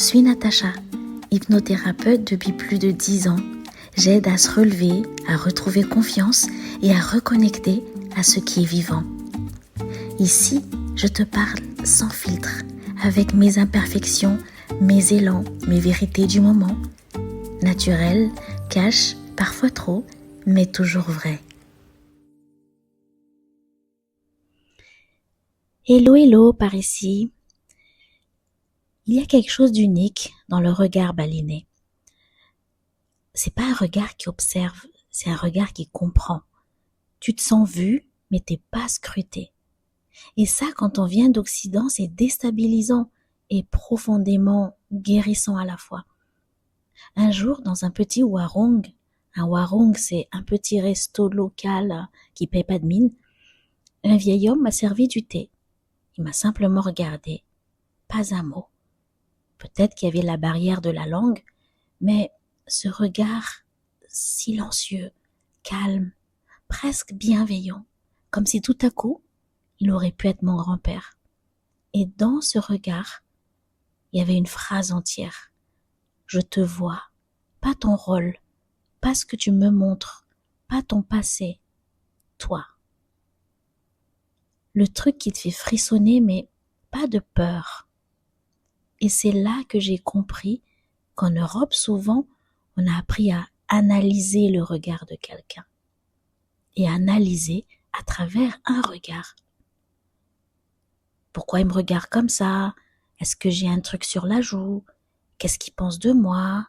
suis Natacha, hypnothérapeute depuis plus de 10 ans. J'aide à se relever, à retrouver confiance et à reconnecter à ce qui est vivant. Ici, je te parle sans filtre, avec mes imperfections, mes élans, mes vérités du moment. Naturelles, cash, parfois trop, mais toujours vraies. Hello par ici. Il y a quelque chose d'unique dans le regard baleiné. C'est pas un regard qui observe, c'est un regard qui comprend. Tu te sens vu, mais t'es pas scruté. Et ça, quand on vient d'Occident, c'est déstabilisant et profondément guérissant à la fois. Un jour, dans un petit warung c'est un petit resto local qui paye pas de mine, un vieil homme m'a servi du thé. Il m'a simplement regardé, pas un mot. Peut-être qu'il y avait la barrière de la langue, mais ce regard silencieux, calme, presque bienveillant, comme si tout à coup, il aurait pu être mon grand-père. Et dans ce regard, il y avait une phrase entière. Je te vois, pas ton rôle, pas ce que tu me montres, pas ton passé, toi. Le truc qui te fait frissonner, mais pas de peur. Et c'est là que j'ai compris qu'en Europe, souvent, on a appris à analyser le regard de quelqu'un. Et analyser à travers un regard. Pourquoi il me regarde comme ça? Est-ce que j'ai un truc sur la joue? Qu'est-ce qu'il pense de moi?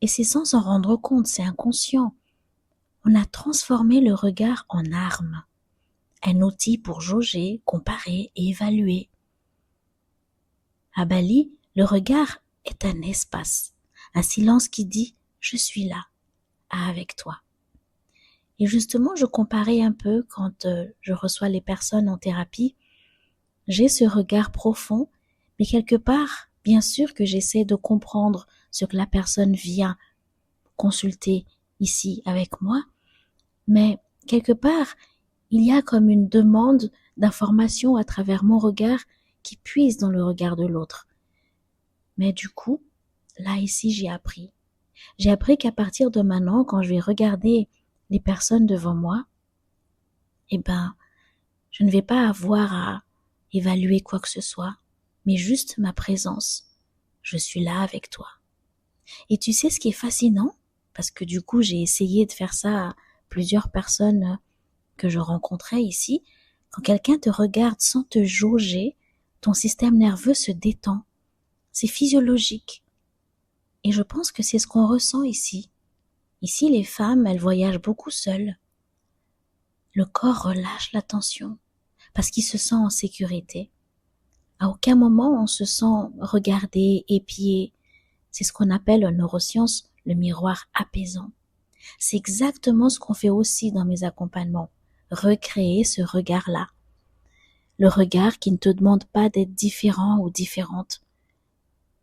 Et c'est sans s'en rendre compte, c'est inconscient. On a transformé le regard en arme, un outil pour jauger, comparer et évaluer. À Bali, le regard est un espace, un silence qui dit « je suis là, avec toi ». Et justement, je comparais un peu quand je reçois les personnes en thérapie. J'ai ce regard profond, mais quelque part, bien sûr que j'essaie de comprendre ce que la personne vient consulter ici avec moi, mais quelque part, il y a comme une demande d'information à travers mon regard qui puise dans le regard de l'autre. Mais du coup, là ici, j'ai appris. J'ai appris qu'à partir de maintenant, quand je vais regarder les personnes devant moi, je ne vais pas avoir à évaluer quoi que ce soit, mais juste ma présence. Je suis là avec toi. Et tu sais ce qui est fascinant? Parce que du coup, j'ai essayé de faire ça à plusieurs personnes que je rencontrais ici. Quand quelqu'un te regarde sans te jauger, ton système nerveux se détend. C'est physiologique. Et je pense que c'est ce qu'on ressent ici. Ici, les femmes, elles voyagent beaucoup seules. Le corps relâche la tension parce qu'il se sent en sécurité. À aucun moment on se sent regardé, épié. C'est ce qu'on appelle en neurosciences le miroir apaisant. C'est exactement ce qu'on fait aussi dans mes accompagnements. Recréer ce regard-là. Le regard qui ne te demande pas d'être différent ou différente.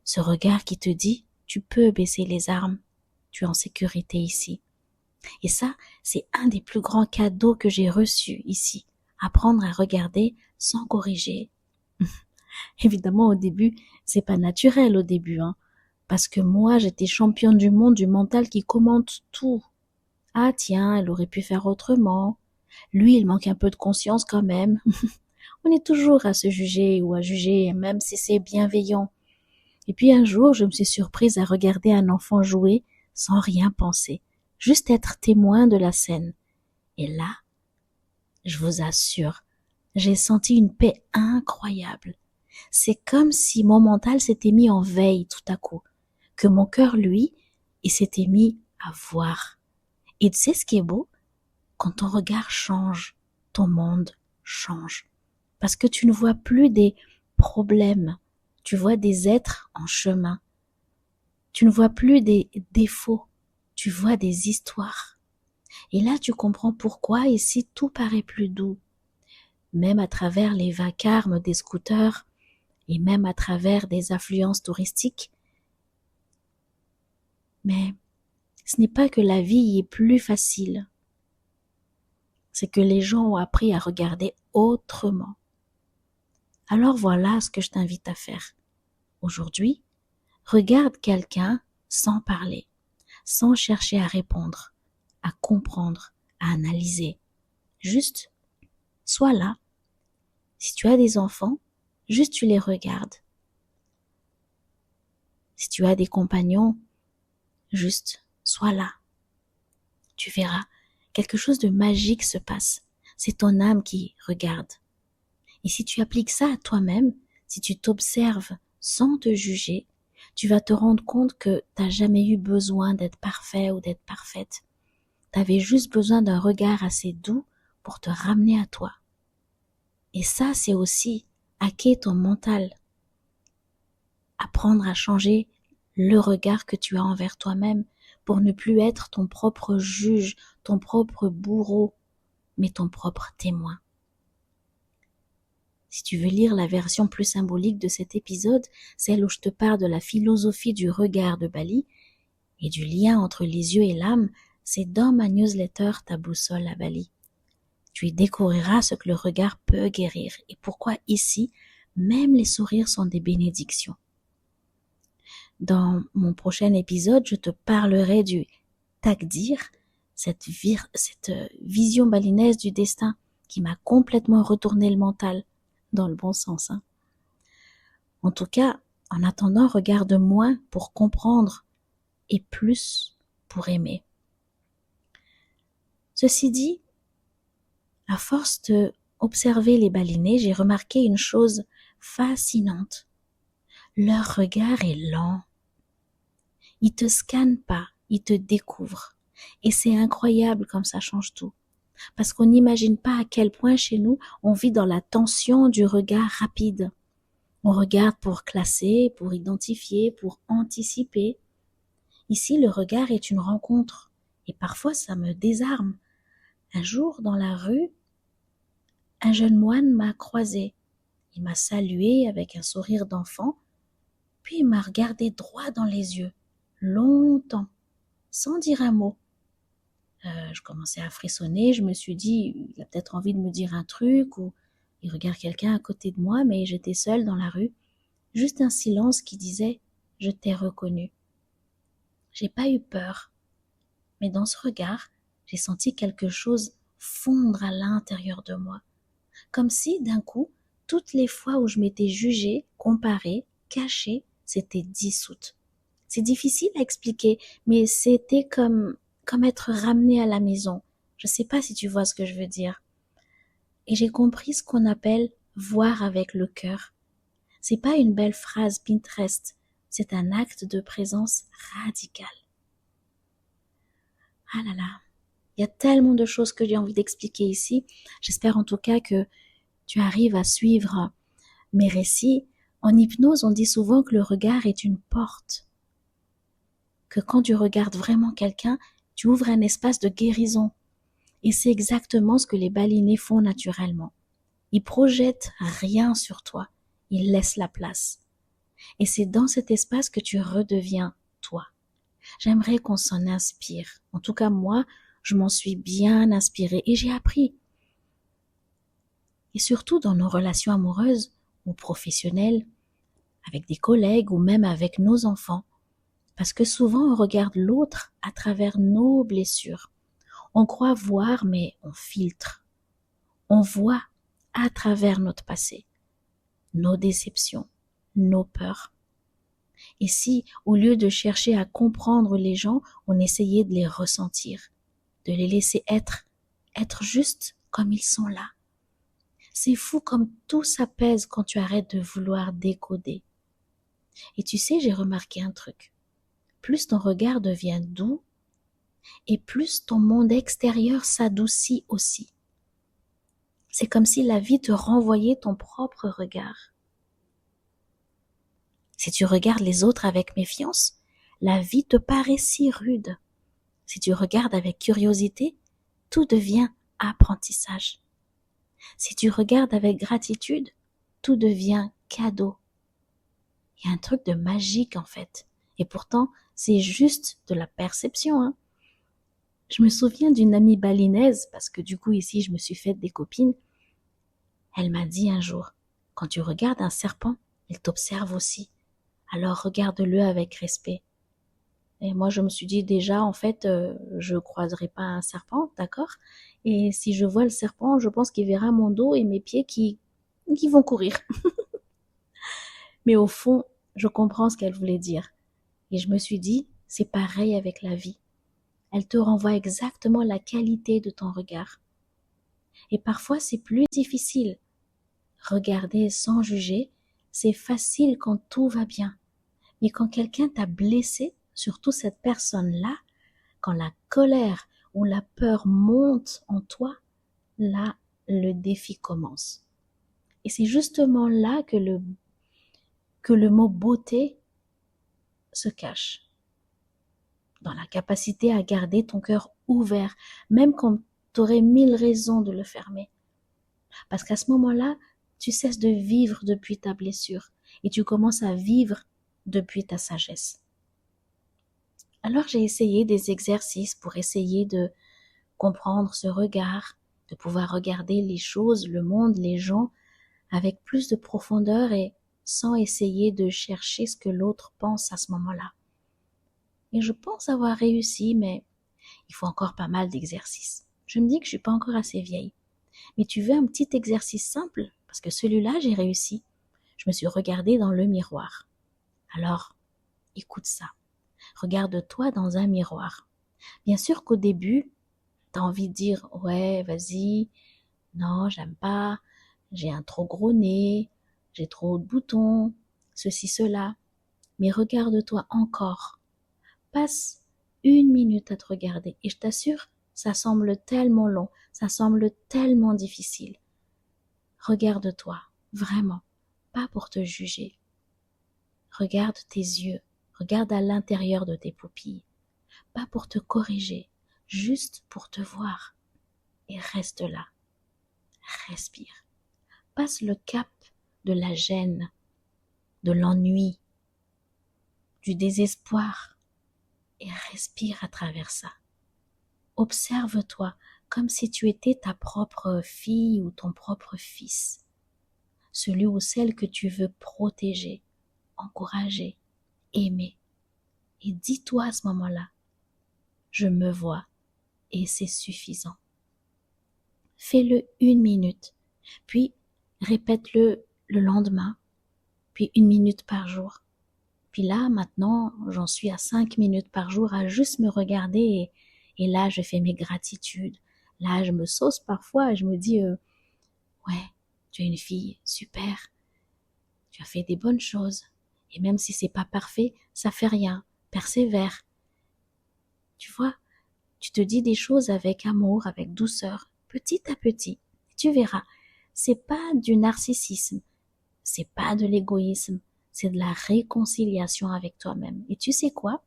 Ce regard qui te dit, tu peux baisser les armes, tu es en sécurité ici. Et ça, c'est un des plus grands cadeaux que j'ai reçus ici. Apprendre à regarder sans corriger. Évidemment, au début, c'est pas naturel au début, parce que moi, j'étais championne du monde du mental qui commente tout. Ah tiens, elle aurait pu faire autrement. Lui, il manque un peu de conscience quand même. On est toujours à se juger ou à juger, même si c'est bienveillant. Et puis un jour, je me suis surprise à regarder un enfant jouer sans rien penser, juste être témoin de la scène. Et là, je vous assure, j'ai senti une paix incroyable. C'est comme si mon mental s'était mis en veille tout à coup, que mon cœur, lui, il s'était mis à voir. Et tu sais ce qui est beau? Quand ton regard change, ton monde change. Parce que tu ne vois plus des problèmes, tu vois des êtres en chemin. Tu ne vois plus des défauts, tu vois des histoires. Et là, tu comprends pourquoi ici tout paraît plus doux. Même à travers les vacarmes des scooters et même à travers des affluences touristiques. Mais ce n'est pas que la vie est plus facile. C'est que les gens ont appris à regarder autrement. Alors voilà ce que je t'invite à faire. Aujourd'hui, Regarde quelqu'un sans parler, sans chercher à répondre, à comprendre, à analyser. Juste, sois là. Si tu as des enfants, juste tu les regardes. Si tu as des compagnons, juste sois là. Tu verras, quelque chose de magique se passe. C'est ton âme qui regarde. Et si tu appliques ça à toi-même, si tu t'observes sans te juger, tu vas te rendre compte que tu n'as jamais eu besoin d'être parfait ou d'être parfaite. Tu avais juste besoin d'un regard assez doux pour te ramener à toi. Et ça, c'est aussi hacker ton mental. Apprendre à changer le regard que tu as envers toi-même pour ne plus être ton propre juge, ton propre bourreau, mais ton propre témoin. Si tu veux lire la version plus symbolique de cet épisode, celle où je te parle de la philosophie du regard de Bali et du lien entre les yeux et l'âme, c'est dans ma newsletter Ta boussole à Bali. Tu y découvriras ce que le regard peut guérir et pourquoi ici, même les sourires sont des bénédictions. Dans mon prochain épisode, je te parlerai du Takdir, cette vision balinaise du destin qui m'a complètement retourné le mental, dans le bon sens. En tout cas, en attendant, regarde moins pour comprendre et plus pour aimer. Ceci dit, à force de observer les balinés, j'ai remarqué une chose fascinante. Leur regard est lent. Ils te scannent pas, ils te découvrent. Et c'est incroyable comme ça change tout. Parce qu'on n'imagine pas à quel point chez nous, on vit dans la tension du regard rapide. On regarde pour classer, pour identifier, pour anticiper. Ici, le regard est une rencontre. Et parfois, ça me désarme. Un jour, dans la rue, un jeune moine m'a croisé. Il m'a salué avec un sourire d'enfant, puis il m'a regardé droit dans les yeux, longtemps, sans dire un mot. Je commençais à frissonner, je me suis dit, il a peut-être envie de me dire un truc, ou il regarde quelqu'un à côté de moi, mais j'étais seule dans la rue. Juste un silence qui disait « Je t'ai reconnu ». J'ai pas eu peur, mais dans ce regard, j'ai senti quelque chose fondre à l'intérieur de moi. Comme si, d'un coup, toutes les fois où je m'étais jugée, comparée, cachée, s'étaient dissoutes. C'est difficile à expliquer, mais c'était comme être ramené à la maison. Je sais pas si tu vois ce que je veux dire. Et j'ai compris ce qu'on appelle voir avec le cœur. C'est pas une belle phrase Pinterest, c'est un acte de présence radical. Ah là là, il y a tellement de choses que j'ai envie d'expliquer ici. J'espère en tout cas que tu arrives à suivre mes récits. En hypnose, on dit souvent que le regard est une porte. Que quand tu regardes vraiment quelqu'un, tu ouvres un espace de guérison. Et c'est exactement ce que les balinés font naturellement. Ils projettent rien sur toi. Ils laissent la place. Et c'est dans cet espace que tu redeviens toi. J'aimerais qu'on s'en inspire. En tout cas, moi, je m'en suis bien inspirée et j'ai appris. Et surtout dans nos relations amoureuses ou professionnelles, avec des collègues ou même avec nos enfants. Parce que souvent, on regarde l'autre à travers nos blessures. On croit voir, mais on filtre. On voit à travers notre passé, nos déceptions, nos peurs. Et si, au lieu de chercher à comprendre les gens, on essayait de les ressentir, de les laisser être juste comme ils sont là. C'est fou comme tout s'apaise quand tu arrêtes de vouloir décoder. Et tu sais, j'ai remarqué un truc. Plus ton regard devient doux, et plus ton monde extérieur s'adoucit aussi. C'est comme si la vie te renvoyait ton propre regard. Si tu regardes les autres avec méfiance, la vie te paraît si rude. Si tu regardes avec curiosité, tout devient apprentissage. Si tu regardes avec gratitude, tout devient cadeau. Il y a un truc de magique en fait. Et pourtant, c'est juste de la perception. Je me souviens d'une amie balinaise, parce que du coup ici je me suis faite des copines. Elle m'a dit un jour, quand tu regardes un serpent, il t'observe aussi. alors regarde-le avec respect. Et moi, je me suis dit déjà, en fait, je croiserai pas un serpent, d'accord? Et si je vois le serpent, je pense qu'il verra mon dos et mes pieds qui vont courir. Mais au fond, je comprends ce qu'elle voulait dire. Et je me suis dit, c'est pareil avec la vie. Elle te renvoie exactement la qualité de ton regard. Et parfois, c'est plus difficile. Regarder sans juger, c'est facile quand tout va bien. Mais quand quelqu'un t'a blessé, surtout cette personne-là, quand la colère ou la peur monte en toi, là, le défi commence. Et c'est justement là que le mot beauté se cache. Dans la capacité à garder ton cœur ouvert, même quand tu aurais 1000 raisons de le fermer. Parce qu'à ce moment-là, tu cesses de vivre depuis ta blessure et tu commences à vivre depuis ta sagesse. Alors j'ai essayé des exercices pour essayer de comprendre ce regard, de pouvoir regarder les choses, le monde, les gens avec plus de profondeur et sans essayer de chercher ce que l'autre pense à ce moment-là. Et je pense avoir réussi, mais il faut encore pas mal d'exercices. Je me dis que je suis pas encore assez vieille. Mais tu veux un petit exercice simple? Parce que celui-là, j'ai réussi. Je me suis regardée dans le miroir. Alors, écoute ça. Regarde-toi dans un miroir. Bien sûr qu'au début, t'as envie de dire, ouais, vas-y, non, j'aime pas, j'ai un trop gros nez, j'ai trop de boutons, ceci, cela. Mais regarde-toi encore. Passe 1 minute à te regarder et je t'assure, ça semble tellement long, ça semble tellement difficile. Regarde-toi, vraiment, pas pour te juger. Regarde tes yeux, regarde à l'intérieur de tes paupiilles, pas pour te corriger, juste pour te voir. Et reste là, respire. Passe le cap de la gêne, de l'ennui, du désespoir et respire à travers ça. Observe-toi comme si tu étais ta propre fille ou ton propre fils, celui ou celle que tu veux protéger, encourager, aimer. Et dis-toi à ce moment-là, je me vois et c'est suffisant. Fais-le 1 minute, puis répète-le le lendemain, puis 1 minute par jour. Puis là, maintenant, j'en suis à 5 minutes par jour à juste me regarder et là, je fais mes gratitudes. Là, je me sauce parfois et je me dis, ouais, tu es une fille super, tu as fait des bonnes choses. Et même si c'est pas parfait, ça fait rien, persévère. Tu vois, tu te dis des choses avec amour, avec douceur, petit à petit. Tu verras, c'est pas du narcissisme, c'est pas de l'égoïsme, c'est de la réconciliation avec toi-même. Et tu sais quoi?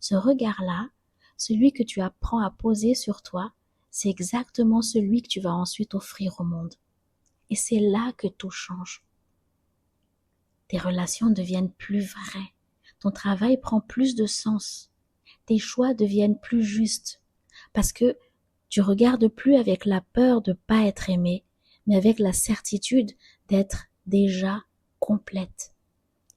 Ce regard-là, celui que tu apprends à poser sur toi, c'est exactement celui que tu vas ensuite offrir au monde. Et c'est là que tout change. Tes relations deviennent plus vraies. Ton travail prend plus de sens. Tes choix deviennent plus justes. Parce que tu regardes plus avec la peur de pas être aimé, mais avec la certitude d'être déjà complète.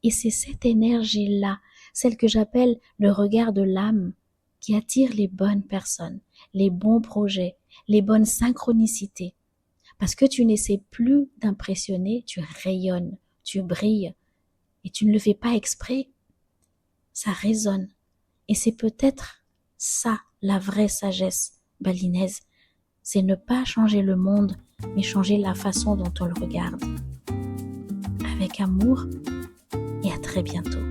Et c'est cette énergie-là, celle que j'appelle le regard de l'âme, qui attire les bonnes personnes, les bons projets, les bonnes synchronicités. Parce que tu n'essaies plus d'impressionner, tu rayonnes, tu brilles, et tu ne le fais pas exprès, ça résonne. Et c'est peut-être ça, la vraie sagesse balinaise. C'est ne pas changer le monde, mais changer la façon dont on le regarde. Avec amour, et à très bientôt.